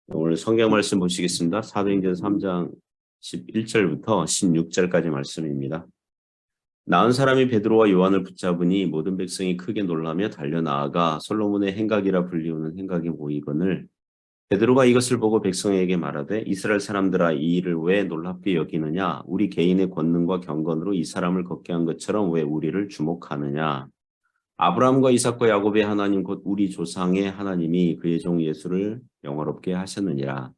오늘 성경 말씀 보시겠습니다. 사도행전 3장 11절부터 16절까지 말씀입니다. 나은 사람이 베드로와 요한을 붙잡으니 모든 백성이 크게 놀라며 달려나아가 솔로몬의 행각이라 불리우는 행각에 모이거늘 베드로가 이것을 보고 백성에게 말하되 이스라엘 사람들아 이 일을 왜 놀랍게 여기느냐 우리 개인의 권능과 경건으로 이 사람을 걷게 한 것처럼 왜 우리를 주목하느냐 아브라함과 이삭과 야곱의 하나님 곧 우리 조상의 하나님이 그의 종 예수를 영화롭게 하셨느니라.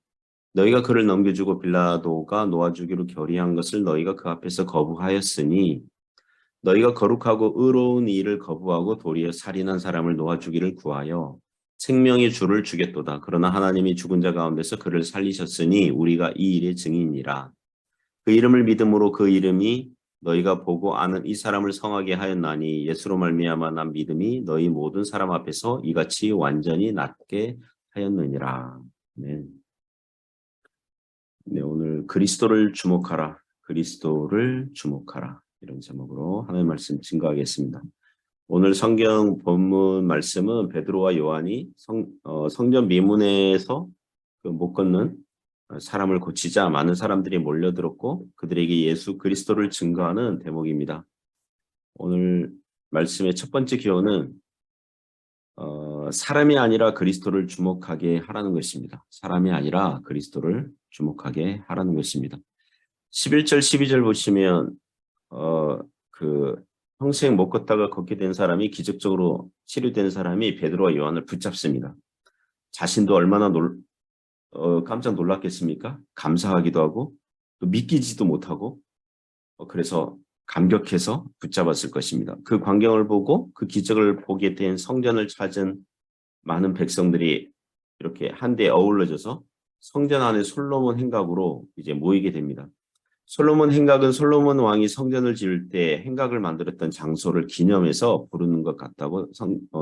너희가 그를 넘겨주고 빌라도가 놓아주기로 결의한 것을 너희가 그 앞에서 거부하였으니 너희가 거룩하고 의로운 일을 거부하고 도리어 살인한 사람을 놓아주기를 구하여 생명의 주를 주겠도다. 그러나 하나님이 죽은 자 가운데서 그를 살리셨으니 우리가 이 일의 증인이라. 그 이름을 믿음으로 그 이름이 너희가 보고 아는 이 사람을 성하게 하였나니 예수로 말미암아 난 믿음이 너희 모든 사람 앞에서 이같이 완전히 낫게 하였느니라. 네. 네, 오늘 그리스도를 주목하라. 그리스도를 주목하라. 이런 제목으로 하나님의 말씀 증거하겠습니다. 오늘 성경 본문 말씀은 베드로와 요한이 성전 미문에서 그 못 걷는 사람을 고치자 많은 사람들이 몰려들었고 그들에게 예수 그리스도를 증거하는 대목입니다. 오늘 말씀의 첫 번째 기호는 사람이 아니라 그리스도를 주목하게 하라는 것입니다. 사람이 아니라 그리스도를 주목하게 하라는 것입니다. 11절 12절 보시면 그 평생 못 걷다가 걷게 된 사람이 기적적으로 치료된 사람이 베드로와 요한을 붙잡습니다. 자신도 얼마나 깜짝 놀랐겠습니까? 감사하기도 하고 또 믿기지도 못하고 그래서 감격해서 붙잡았을 것입니다. 그 광경을 보고 그 기적을 보게 된 성전을 찾은 많은 백성들이 이렇게 한데 어울러져서 성전 안에 솔로몬 행각으로 이제 모이게 됩니다. 솔로몬 행각은 솔로몬 왕이 성전을 지을 때 행각을 만들었던 장소를 기념해서 부르는 것 같다고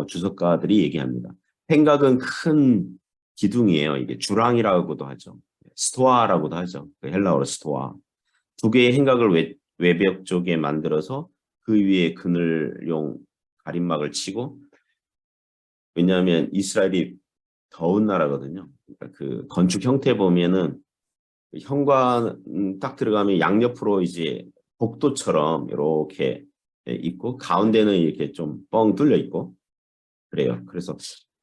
주석가들이 얘기합니다. 행각은 큰 기둥이에요. 이게 주랑이라고도 하죠. 스토아라고도 하죠. 헬라어로 스토아. 두 개의 행각을 외벽 쪽에 만들어서 그 위에 그늘용 가림막을 치고 왜냐하면 이스라엘이 더운 나라거든요. 그러니까 그 건축 형태 보면은 현관 딱 들어가면 양옆으로 이제 복도처럼 이렇게 있고 가운데는 이렇게 좀 뻥 뚫려 있고 그래요. 그래서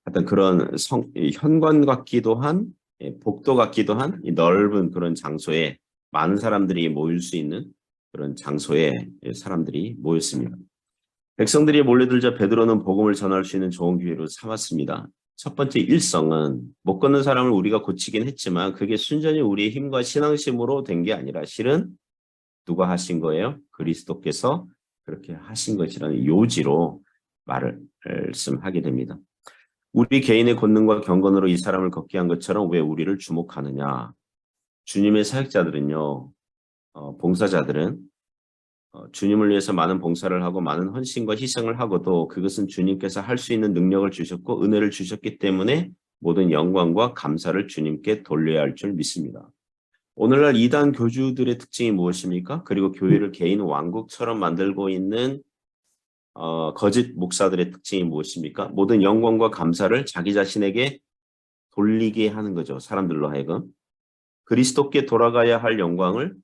하여튼 그런 현관 같기도 한 복도 같기도 한 넓은 그런 장소에 많은 사람들이 모일 수 있는 그런 장소에 사람들이 모였습니다. 백성들이 몰려들자 베드로는 복음을 전할 수 있는 좋은 기회로 삼았습니다. 첫 번째 일성은 못 걷는 사람을 우리가 고치긴 했지만 그게 순전히 우리의 힘과 신앙심으로 된 게 아니라 실은 누가 하신 거예요? 그리스도께서 그렇게 하신 것이라는 요지로 말씀하게 됩니다. 우리 개인의 권능과 경건으로 이 사람을 걷게 한 것처럼 왜 우리를 주목하느냐. 주님의 사역자들은요. 봉사자들은 주님을 위해서 많은 봉사를 하고 많은 헌신과 희생을 하고도 그것은 주님께서 할 수 있는 능력을 주셨고 은혜를 주셨기 때문에 모든 영광과 감사를 주님께 돌려야 할 줄 믿습니다. 오늘날 이단 교주들의 특징이 무엇입니까? 그리고 교회를 개인 왕국처럼 만들고 있는 거짓 목사들의 특징이 무엇입니까? 모든 영광과 감사를 자기 자신에게 돌리게 하는 거죠. 사람들로 하여금. 그리스도께 돌아가야 할 영광을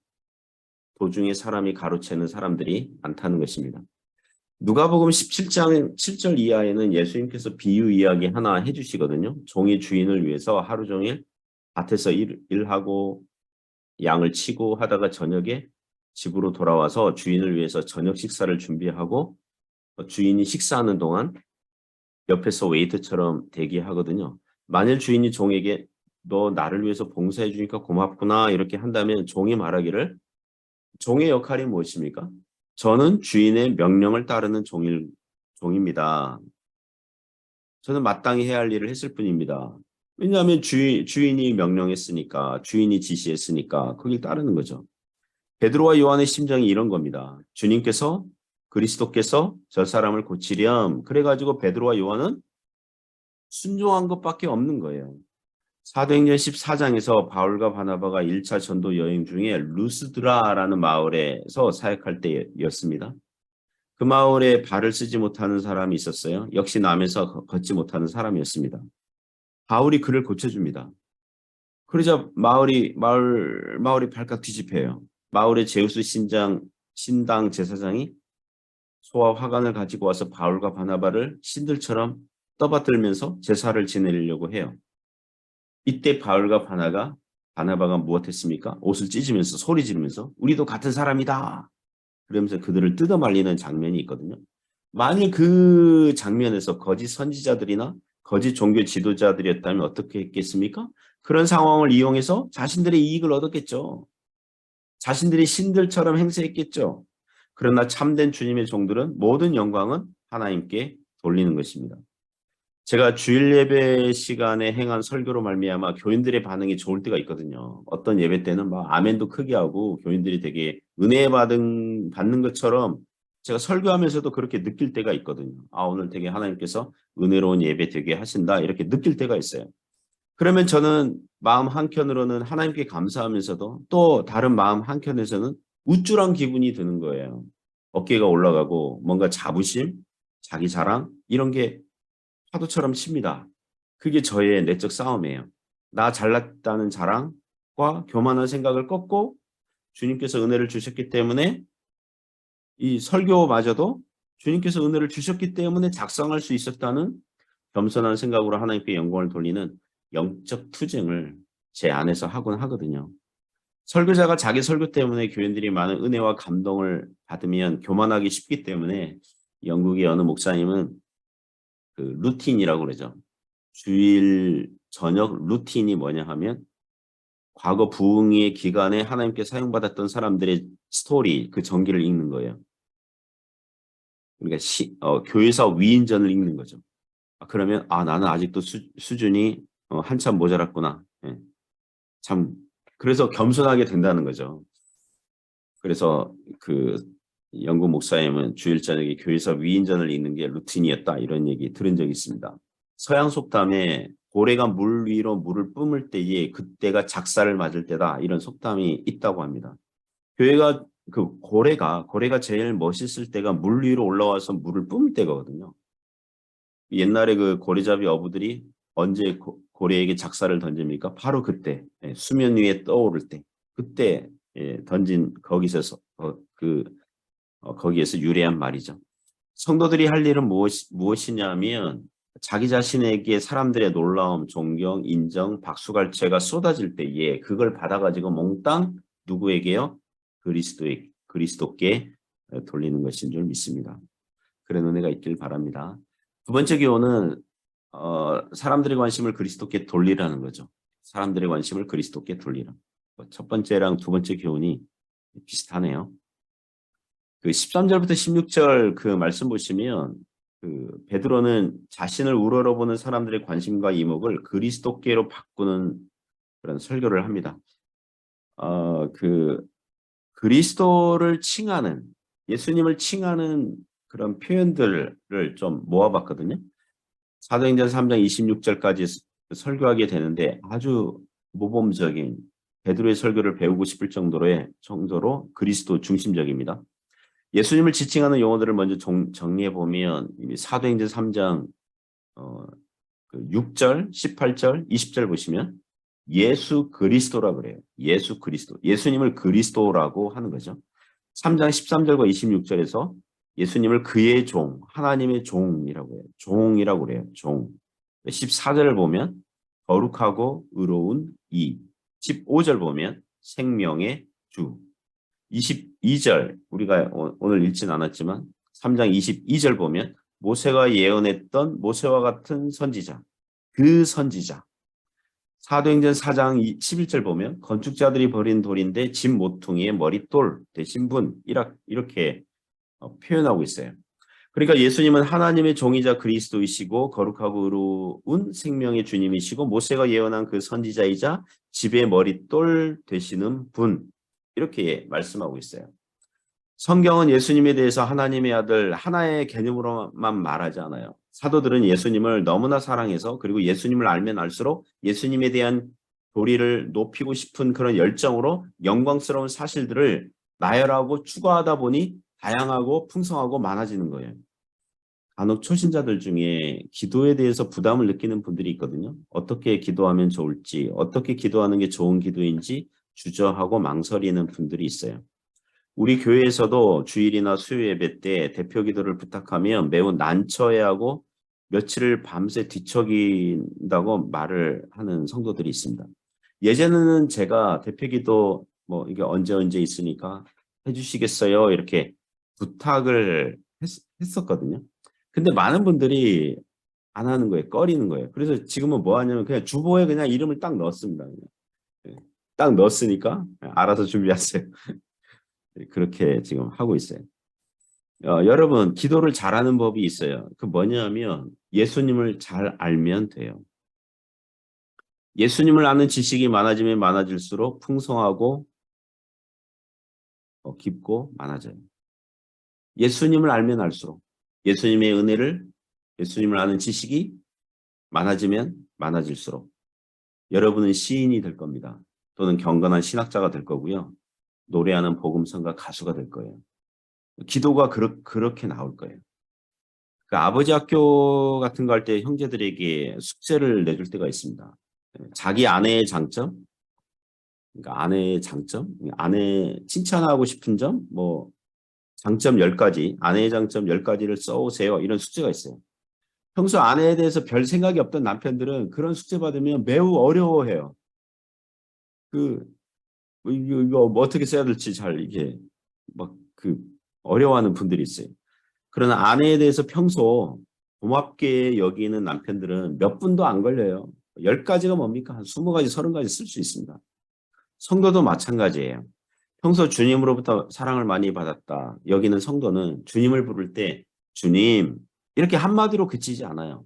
도중에 사람이 가로채는 사람들이 많다는 것입니다. 누가복음 17장 7절 이하에는 예수님께서 비유 이야기 하나 해주시거든요. 종이 주인을 위해서 하루 종일 밭에서 일하고 양을 치고 하다가 저녁에 집으로 돌아와서 주인을 위해서 저녁 식사를 준비하고 주인이 식사하는 동안 옆에서 웨이터처럼 대기하거든요. 만일 주인이 종에게 너 나를 위해서 봉사해 주니까 고맙구나 이렇게 한다면 종이 말하기를 종의 역할이 무엇입니까? 저는 주인의 명령을 따르는 종입니다. 저는 마땅히 해야 할 일을 했을 뿐입니다. 왜냐하면 주인이 명령했으니까, 주인이 지시했으니까 거길 따르는 거죠. 베드로와 요한의 심정이 이런 겁니다. 주님께서 그리스도께서 저 사람을 고치렴. 그래가지고 베드로와 요한은 순종한 것밖에 없는 거예요. 사도행전 14장에서 바울과 바나바가 1차 전도 여행 중에 루스드라라는 마을에서 사역할 때였습니다. 그 마을에 발을 쓰지 못하는 사람이 있었어요. 역시 남에서 걷지 못하는 사람이었습니다. 바울이 그를 고쳐줍니다. 그러자 마을이 발칵 뒤집혀요. 마을의 제우스 신당 제사장이 소와 화관을 가지고 와서 바울과 바나바를 신들처럼 떠받들면서 제사를 지내려고 해요. 이때 바울과 바나바가 무엇했습니까? 옷을 찢으면서 소리 지르면서 우리도 같은 사람이다. 그러면서 그들을 뜯어 말리는 장면이 있거든요. 만일 그 장면에서 거짓 선지자들이나 거짓 종교 지도자들이었다면 어떻게 했겠습니까? 그런 상황을 이용해서 자신들의 이익을 얻었겠죠. 자신들이 신들처럼 행세했겠죠. 그러나 참된 주님의 종들은 모든 영광은 하나님께 돌리는 것입니다. 제가 주일 예배 시간에 행한 설교로 말미암아 교인들의 반응이 좋을 때가 있거든요. 어떤 예배 때는 막 아멘도 크게 하고 교인들이 되게 은혜 받는 것처럼 제가 설교하면서도 그렇게 느낄 때가 있거든요. 아, 오늘 되게 하나님께서 은혜로운 예배 되게 하신다 이렇게 느낄 때가 있어요. 그러면 저는 마음 한켠으로는 하나님께 감사하면서도 또 다른 마음 한켠에서는 우쭐한 기분이 드는 거예요. 어깨가 올라가고 뭔가 자부심, 자기 자랑 이런 게 파도처럼 칩니다. 그게 저의 내적 싸움이에요. 나 잘났다는 자랑과 교만한 생각을 꺾고 주님께서 은혜를 주셨기 때문에 이 설교마저도 주님께서 은혜를 주셨기 때문에 작성할 수 있었다는 겸손한 생각으로 하나님께 영광을 돌리는 영적 투쟁을 제 안에서 하곤 하거든요. 설교자가 자기 설교 때문에 교인들이 많은 은혜와 감동을 받으면 교만하기 쉽기 때문에 영국의 어느 목사님은 그 루틴이라고 그러죠. 주일 저녁 루틴이 뭐냐 하면 과거 부흥의 기간에 하나님께 사용받았던 사람들의 스토리, 그 전기를 읽는 거예요. 그러니까 교회사 위인전을 읽는 거죠. 그러면 나는 아직도 수준이 한참 모자랐구나. 예. 참 그래서 겸손하게 된다는 거죠. 그래서 그 영국 목사님은 주일 저녁에 교회사 위인전을 읽는 게 루틴이었다 이런 얘기 들은 적이 있습니다. 서양 속담에 고래가 물 위로 물을 뿜을 때에 그때가 작사를 맞을 때다 이런 속담이 있다고 합니다. 교회가 그 고래가 제일 멋있을 때가 물 위로 올라와서 물을 뿜을 때거든요. 옛날에 그 고래잡이 어부들이 언제 고래에게 작사를 던집니까? 바로 그때 수면 위에 떠오를 때 그때 던진 거기에서 유래한 말이죠. 성도들이 할 일은 무엇이냐면 자기 자신에게 사람들의 놀라움, 존경, 인정, 박수갈채가 쏟아질 때에 그걸 받아가지고 몽땅 누구에게요? 그리스도께 돌리는 것인 줄 믿습니다. 그런 은혜가 있길 바랍니다. 두 번째 교훈은 사람들의 관심을 그리스도께 돌리라는 거죠. 사람들의 관심을 그리스도께 돌리라. 첫 번째랑 두 번째 교훈이 비슷하네요. 그 13절부터 16절 그 말씀 보시면 그 베드로는 자신을 우러러보는 사람들의 관심과 이목을 그리스도께로 바꾸는 그런 설교를 합니다. 그 그리스도를 칭하는 예수님을 칭하는 그런 표현들을 좀 모아봤거든요. 사도행전 3장 26절까지 설교하게 되는데 아주 모범적인 베드로의 설교를 배우고 싶을 정도로 그리스도 중심적입니다. 예수님을 지칭하는 용어들을 먼저 정리해 보면 이미 사도행전 3장 6절, 18절, 20절 보시면 예수 그리스도라 그래요. 예수 그리스도. 예수님을 그리스도라고 하는 거죠. 3장 13절과 26절에서 예수님을 그의 종, 하나님의 종이라고 해요. 종이라고 그래요. 종. 14절을 보면 거룩하고 의로운 이. 15절 보면 생명의 주. 22절 우리가 오늘 읽진 않았지만 3장 22절 보면 모세가 예언했던 모세와 같은 선지자. 그 선지자. 사도행전 4장 11절 보면 건축자들이 버린 돌인데 집 모퉁이의 머릿돌 되신 분 이렇게 표현하고 있어요. 그러니까 예수님은 하나님의 종이자 그리스도이시고 거룩하고 의로운 생명의 주님이시고 모세가 예언한 그 선지자이자 집의 머릿돌 되시는 분 이렇게 말씀하고 있어요. 성경은 예수님에 대해서 하나님의 아들 하나의 개념으로만 말하지 않아요. 사도들은 예수님을 너무나 사랑해서 그리고 예수님을 알면 알수록 예수님에 대한 도리를 높이고 싶은 그런 열정으로 영광스러운 사실들을 나열하고 추가하다 보니 다양하고 풍성하고 많아지는 거예요. 간혹 초신자들 중에 기도에 대해서 부담을 느끼는 분들이 있거든요. 어떻게 기도하면 좋을지, 어떻게 기도하는 게 좋은 기도인지 주저하고 망설이는 분들이 있어요. 우리 교회에서도 주일이나 수요 예배 때 대표 기도를 부탁하면 매우 난처해하고 며칠을 밤새 뒤척인다고 말을 하는 성도들이 있습니다. 예전에는 제가 대표 기도 뭐 이게 언제 있으니까 해주시겠어요? 이렇게 부탁을 했었거든요. 근데 많은 분들이 안 하는 거예요. 꺼리는 거예요. 그래서 지금은 뭐 하냐면 그냥 주보에 그냥 이름을 딱 넣었습니다. 그냥. 예. 딱 넣었으니까 알아서 준비하세요. 그렇게 지금 하고 있어요. 여러분, 기도를 잘하는 법이 있어요. 그 뭐냐면 예수님을 잘 알면 돼요. 예수님을 아는 지식이 많아지면 많아질수록 풍성하고 깊고 많아져요. 예수님을 알면 알수록 예수님의 은혜를 예수님을 아는 지식이 많아지면 많아질수록 여러분은 시인이 될 겁니다. 또는 경건한 신학자가 될 거고요. 노래하는 복음성가 가수가 될 거예요. 기도가 그렇게 나올 거예요. 그 아버지 학교 같은 거 할 때 형제들에게 숙제를 내줄 때가 있습니다. 자기 아내의 장점, 그러니까 아내의 장점, 아내 칭찬하고 싶은 점, 뭐 장점 10가지, 아내의 장점 10가지를 써오세요. 이런 숙제가 있어요. 평소 아내에 대해서 별 생각이 없던 남편들은 그런 숙제 받으면 매우 어려워해요. 이거 뭐 어떻게 써야 될지 잘 이게 막 어려워하는 분들이 있어요. 그러나 아내에 대해서 평소 고맙게 여기는 남편들은 몇 분도 안 걸려요. 10가지가 뭡니까? 한 20가지, 30가지 쓸 수 있습니다. 성도도 마찬가지예요. 평소 주님으로부터 사랑을 많이 받았다. 여기는 성도는 주님을 부를 때 주님 이렇게 한마디로 그치지 않아요.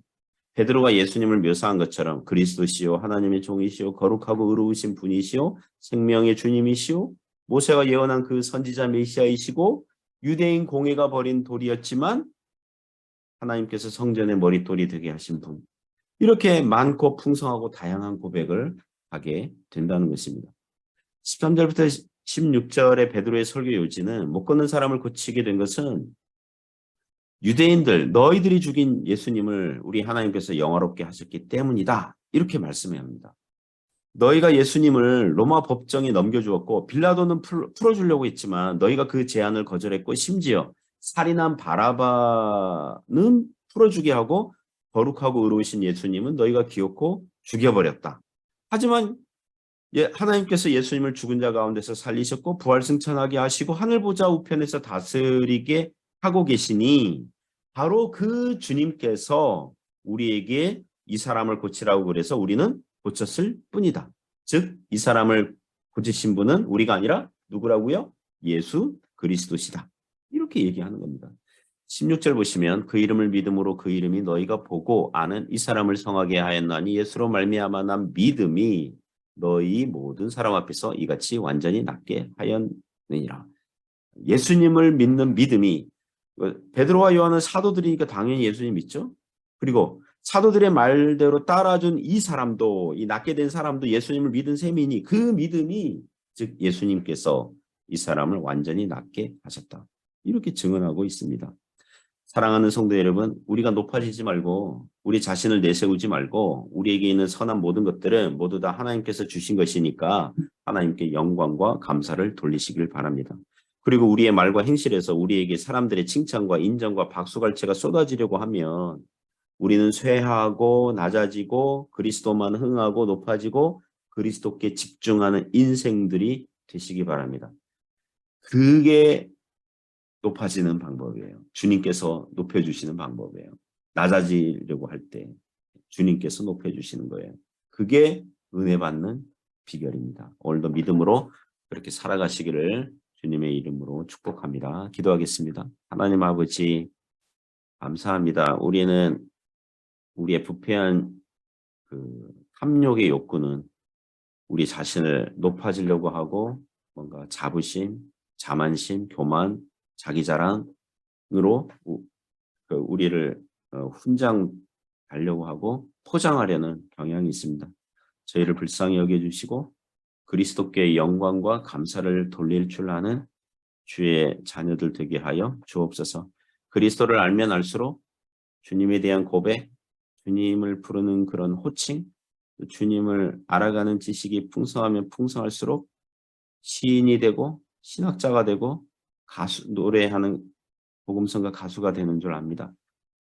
베드로가 예수님을 묘사한 것처럼 그리스도시요 하나님의 종이시요 거룩하고 의로우신 분이시요 생명의 주님이시요 모세가 예언한 그 선지자 메시아이시고 유대인 공회가 버린 돌이었지만 하나님께서 성전의 머릿돌이 되게 하신 분. 이렇게 많고 풍성하고 다양한 고백을 하게 된다는 것입니다. 13절부터 16절의 베드로의 설교 요지는 못 걷는 사람을 고치게 된 것은 유대인들 너희들이 죽인 예수님을 우리 하나님께서 영화롭게 하셨기 때문이다. 이렇게 말씀해야 합니다. 너희가 예수님을 로마 법정에 넘겨주었고 빌라도는 풀어주려고 했지만 너희가 그 제안을 거절했고 심지어 살인한 바라바는 풀어주게 하고 거룩하고 의로우신 예수님은 너희가 기어코 죽여버렸다. 하지만 하나님께서 예수님을 죽은 자 가운데서 살리셨고 부활승천하게 하시고 하늘 보좌 우편에서 다스리게 하고 계시니 바로 그 주님께서 우리에게 이 사람을 고치라고 그래서 우리는 고쳤을 뿐이다. 즉 이 사람을 고치신 분은 우리가 아니라 누구라고요? 예수 그리스도시다. 이렇게 얘기하는 겁니다. 16절 보시면 그 이름을 믿음으로 그 이름이 너희가 보고 아는 이 사람을 성하게 하였나니 예수로 말미암아 난 믿음이 너희 모든 사람 앞에서 이같이 완전히 낫게 하였느니라. 예수님을 믿는 믿음이 베드로와 요한은 사도들이니까 당연히 예수님 믿죠. 그리고 사도들의 말대로 따라준 이 사람도 이 낫게 된 사람도 예수님을 믿은 셈이니 그 믿음이 즉 예수님께서 이 사람을 완전히 낫게 하셨다. 이렇게 증언하고 있습니다. 사랑하는 성도 여러분, 우리가 높아지지 말고 우리 자신을 내세우지 말고 우리에게 있는 선한 모든 것들은 모두 다 하나님께서 주신 것이니까 하나님께 영광과 감사를 돌리시길 바랍니다. 그리고 우리의 말과 행실에서 우리에게 사람들의 칭찬과 인정과 박수갈채가 쏟아지려고 하면 우리는 쇠하고 낮아지고 그리스도만 흥하고 높아지고 그리스도께 집중하는 인생들이 되시기 바랍니다. 그게 높아지는 방법이에요. 주님께서 높여주시는 방법이에요. 낮아지려고 할 때 주님께서 높여주시는 거예요. 그게 은혜 받는 비결입니다. 오늘도 믿음으로 그렇게 살아가시기를 주님의 이름으로 축복합니다. 기도하겠습니다. 하나님 아버지 감사합니다. 우리는 우리의 부패한 탐욕의 욕구는 우리 자신을 높아지려고 하고 뭔가 자부심, 자만심, 교만, 자기 자랑으로 우리를 훈장하려고 하고 포장하려는 경향이 있습니다. 저희를 불쌍히 여겨주시고 그리스도께 영광과 감사를 돌릴 줄 아는 주의 자녀들 되게 하여 주옵소서. 그리스도를 알면 알수록 주님에 대한 고백, 주님을 부르는 그런 호칭, 또 주님을 알아가는 지식이 풍성하면 풍성할수록 시인이 되고 신학자가 되고 가수, 노래하는 복음성가 가수가 되는 줄 압니다.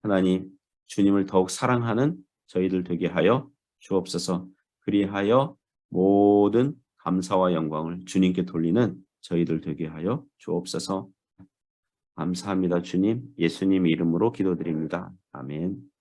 하나님, 주님을 더욱 사랑하는 저희들 되게 하여 주옵소서. 그리하여 모든 감사와 영광을 주님께 돌리는 저희들 되게 하여 주옵소서. 감사합니다. 주님, 예수님 이름으로 기도드립니다. 아멘.